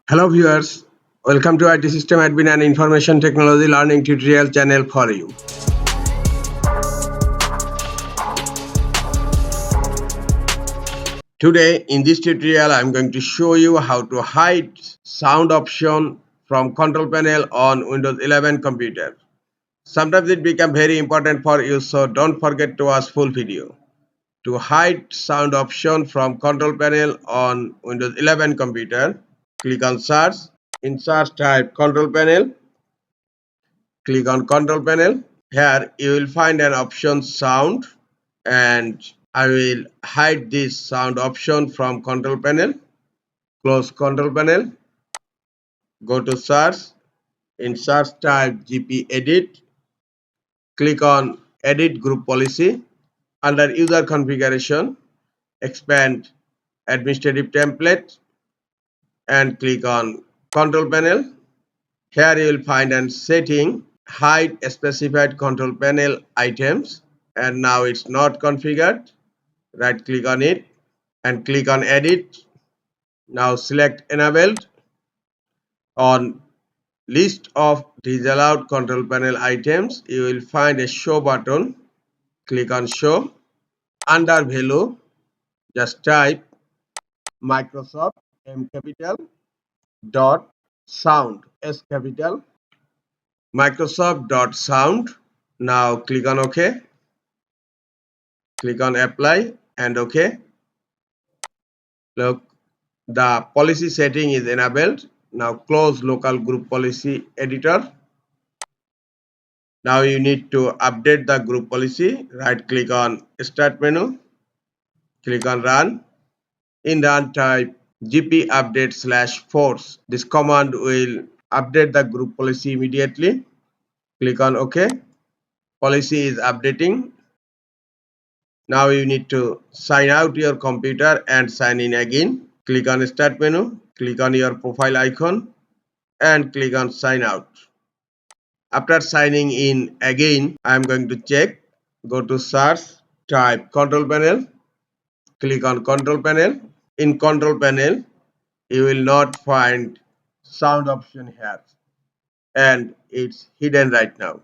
Hello viewers, welcome to IT System Admin and Information Technology Learning Tutorial channel for you. Today in this tutorial I am going to show you how to hide sound option from control panel on Windows 11 computer. Sometimes it becomes very important for you, so don't forget to watch full video. To hide sound option from control panel on Windows 11 computer, click on search. In search type control panel. Click on control panel. Here you will find an option sound, and I will hide this sound option from control panel. Close control panel. Go to search. In search type GP edit. Click on edit group policy. Under user configuration, expand administrative template and click on control panel. Here you will find an setting hide specified control panel items, and now it's not configured. Right click on it and click on edit. Now select enabled. On list of disallowed control panel items, you will find a show button. Click on show. Under value, just type Microsoft M capital dot sound S capital Microsoft dot sound. Now click on OK. Click on apply and OK. Look, the policy setting is enabled. Now close local group policy editor. Now you need to update the group policy. Right click on start menu. Click on run. In run type gp update /force. This command will update the group policy immediately. Click on OK. Policy is updating. Now you need to sign out your computer and sign in again. Click on start menu. Click on your profile icon and click on sign out. After signing in again, I am going to check. Go to search, type control panel, click on control panel. In control panel, you will not find sound option here, and it's hidden right now.